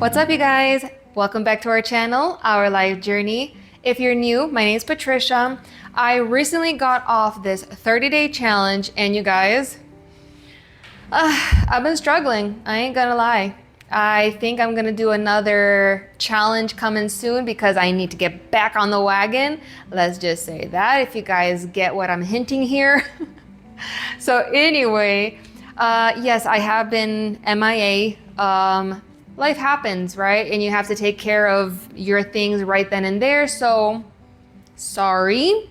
What's up, you guys? Welcome back to our channel, Our Life Journey. If you're new, my name is Patricia. I recently got off this 30-day challenge, and you guys, I've been struggling. I ain't gonna lie. I think I'm gonna do another challenge coming soon because I need to get back on the wagon. Let's just say that, if you guys get what I'm hinting here. So anyway, yes, I have been MIA. Life happens, right? And you have to take care of your things right then and there. So sorry,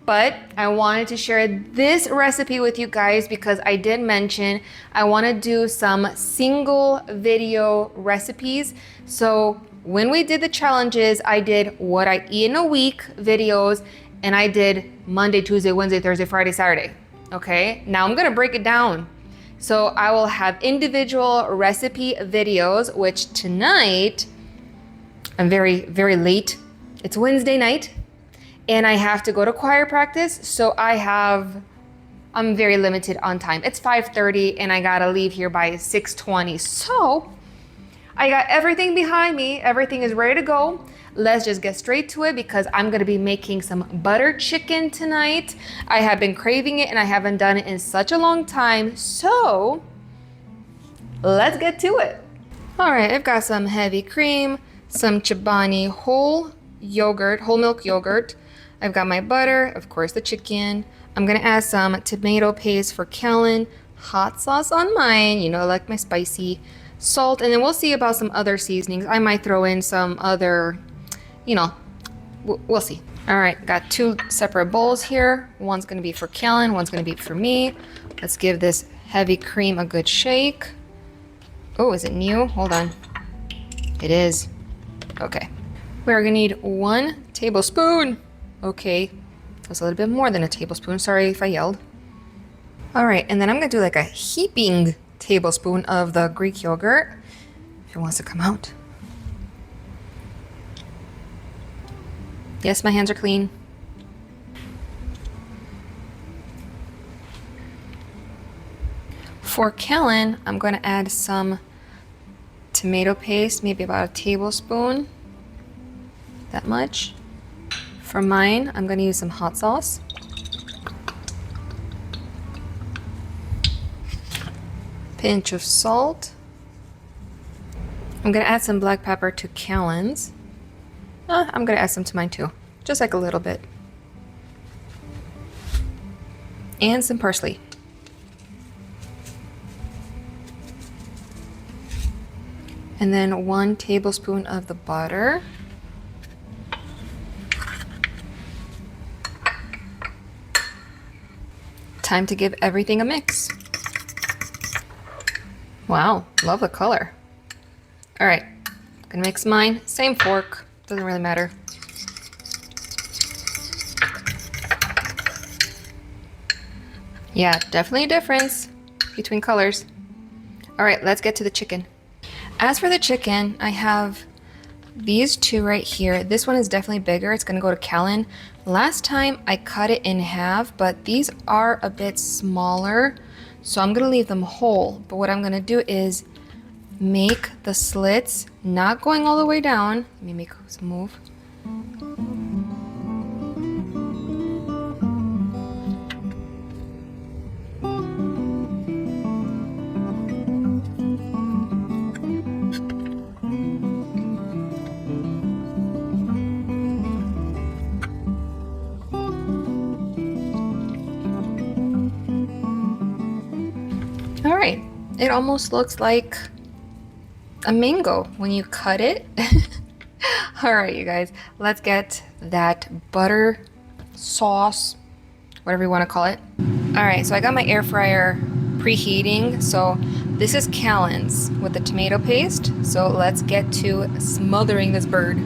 but I wanted to share this recipe with you guys because I did mention I want to do some single video recipes. So when we did the challenges, I did what I eat in a week videos, and I did Monday, Tuesday, Wednesday, Thursday, Friday, Saturday. Okay, now I'm gonna break it down. So I will have individual recipe videos, which tonight, I'm very, very late. It's Wednesday night and I have to go to choir practice. So I'm very limited on time. It's 5:30 and I gotta leave here by 6:20. So I got everything behind me. Everything is ready to go. Let's just get straight to it because I'm gonna be making some butter chicken tonight. I have been craving it and I haven't done it in such a long time. So let's get to it. All right, I've got some heavy cream, some Chobani whole milk yogurt. I've got my butter, of course the chicken. I'm gonna add some tomato paste for Kellen, hot sauce on mine, you know, I like my spicy, salt, and then we'll see about some other seasonings. I might throw in some other, you know, we'll see. All right, got two separate bowls here. One's gonna be for Kellen, one's gonna be for me. Let's give this heavy cream a good shake. Oh, is it new? Hold on. It is. Okay. We're gonna need 1 tablespoon. Okay, that's a little bit more than a tablespoon. Sorry if I yelled. All right, and then I'm gonna do like a heaping tablespoon of the Greek yogurt, if it wants to come out. Yes, my hands are clean. For Kellen, I'm going to add some tomato paste, maybe about a tablespoon, that much. For mine, I'm going to use some hot sauce. Pinch of salt. I'm going to add some black pepper to Kellen's. I'm gonna add some to mine too, just like a little bit. And some parsley. And then 1 tablespoon of the butter. Time to give everything a mix. Wow, love the color. All right, gonna mix mine, same fork. Doesn't really matter. Yeah, definitely a difference between colors. All right, let's get to the chicken. As for the chicken, I have these two right here. This one is definitely bigger. It's gonna go to Kellen. Last time I cut it in half, but these are a bit smaller, so I'm gonna leave them whole. But what I'm gonna do is make the slits, not going all the way down. Let me make some move. All right, it almost looks like a mango when you cut it. All right, you guys, let's get that butter sauce, whatever you want to call it. All right, so I got my air fryer preheating. So this is Kellen's with the tomato paste. So let's get to smothering this bird.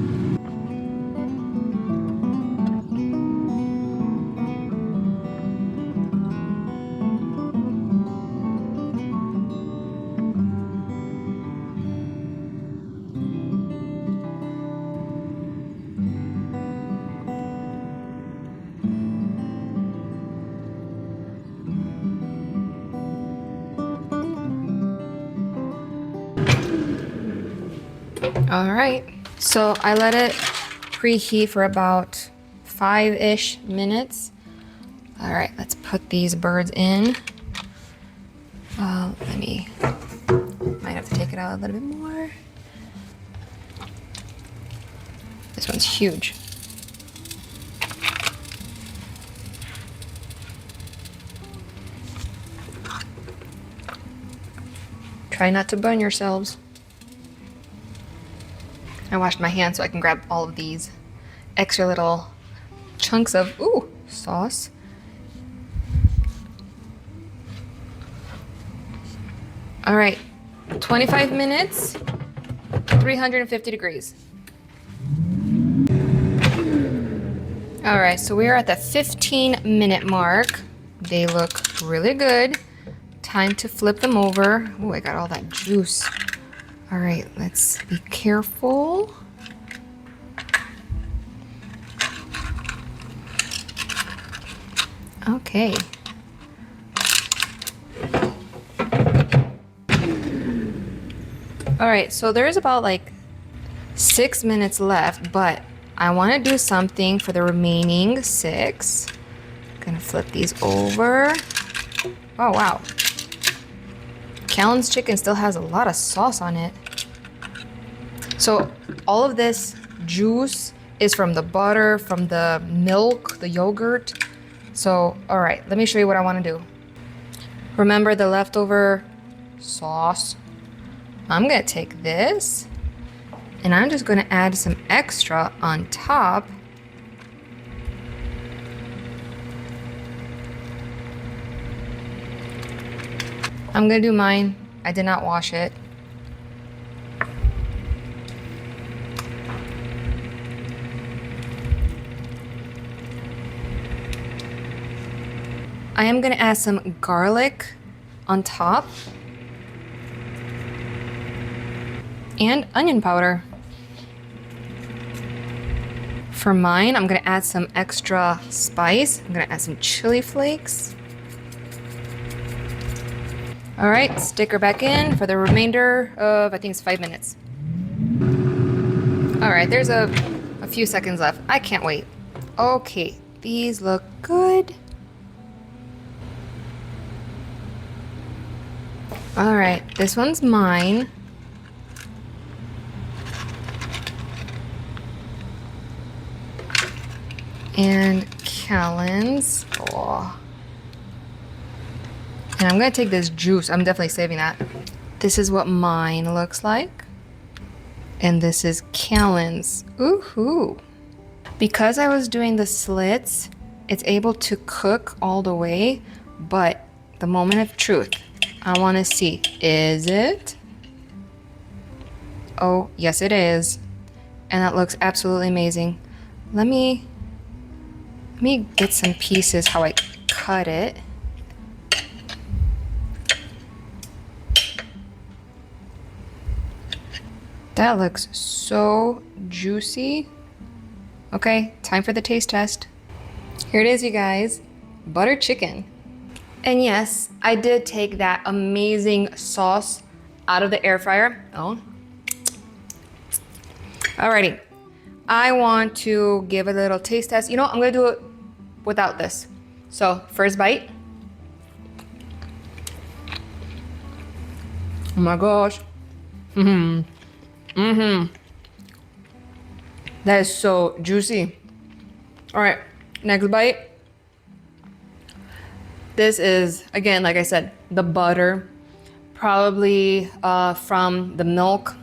All right, so I let it preheat for about 5-ish minutes. All right, let's put these birds in. Might have to take it out a little bit more. This one's huge. Try not to burn yourselves. I washed my hands so I can grab all of these extra little chunks of, sauce. All right, 25 minutes, 350 degrees. All right, so we are at the 15-minute mark. They look really good. Time to flip them over. Oh, I got all that juice. All right, let's be careful. Okay. All right, so there's about like 6 minutes left, but I want to do something for the remaining 6. Gonna flip these over. Oh, wow. Callan's chicken still has a lot of sauce on it. So all of this juice is from the butter, from the milk, the yogurt. So, all right, let me show you what I want to do. Remember the leftover sauce? I'm gonna take this and I'm just gonna add some extra on top. I'm gonna do mine. I did not wash it. I am gonna add some garlic on top and onion powder. For mine, I'm gonna add some extra spice. I'm gonna add some chili flakes. All right, stick her back in for the remainder of, I think it's 5 minutes. All right, there's a few seconds left. I can't wait. Okay, these look good. All right, this one's mine. And Callan's. Oh. And I'm gonna take this juice. I'm definitely saving that. This is what mine looks like. And this is Callan's. Ooh-hoo. Because I was doing the slits, it's able to cook all the way, but the moment of truth, I wanna see, is it? Oh, yes it is. And that looks absolutely amazing. Let me get some pieces how I cut it. That looks so juicy. Okay, time for the taste test. Here it is, you guys. Butter chicken. And yes, I did take that amazing sauce out of the air fryer. Oh. Alrighty. I want to give a little taste test. You know, I'm gonna do it without this. So, first bite. Oh my gosh. That is so juicy. All right, next bite. This is, again, like I said, the butter, probably from the milk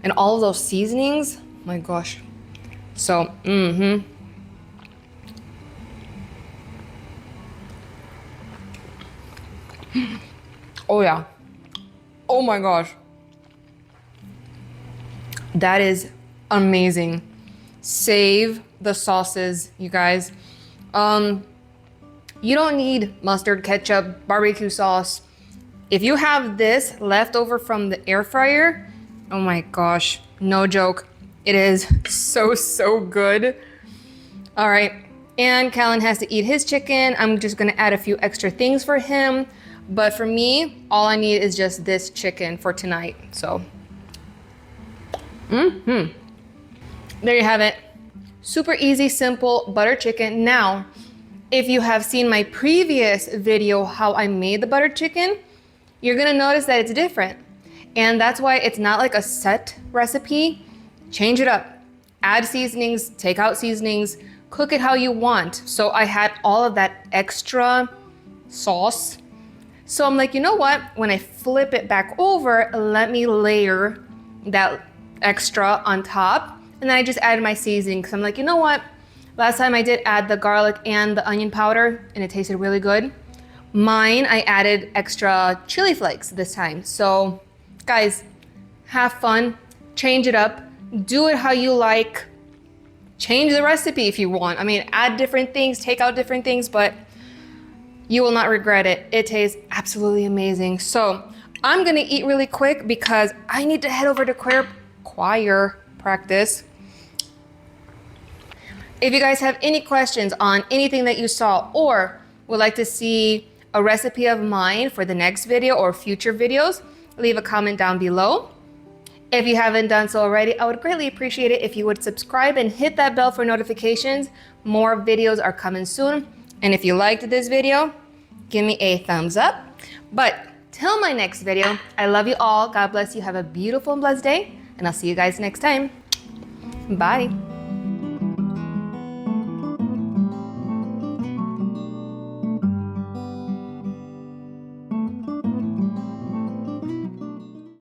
and all of those seasonings. My gosh. So, Oh yeah. Oh my gosh. That is amazing. Save the sauces, you guys. You don't need mustard, ketchup, barbecue sauce. If you have this left over from the air fryer, oh my gosh, no joke. It is so good. All right, and Callan has to eat his chicken. I'm just gonna add a few extra things for him. But for me, all I need is just this chicken for tonight, so. There you have it. Super easy, simple butter chicken. Now, if you have seen my previous video, how I made the butter chicken, you're gonna notice that it's different. And that's why it's not like a set recipe. Change it up. Add seasonings, take out seasonings, cook it how you want. So I had all of that extra sauce. So I'm like, you know what? When I flip it back over, let me layer that extra on top. And then I just added my seasoning because I'm like, you know what? Last time I did add the garlic and the onion powder and it tasted really good. Mine, I added extra chili flakes this time. So guys, have fun, change it up, do it how you like, change the recipe if you want. I mean, add different things, take out different things, but you will not regret it. It tastes absolutely amazing. So I'm gonna eat really quick because I need to head over to choir practice. If you guys have any questions on anything that you saw or would like to see a recipe of mine for the next video or future videos, leave a comment down below. If you haven't done so already, I would greatly appreciate it if you would subscribe and hit that bell for notifications. More videos are coming soon. And if you liked this video, give me a thumbs up. But till my next video, I love you all. God bless you. Have a beautiful and blessed day. And I'll see you guys next time. Bye.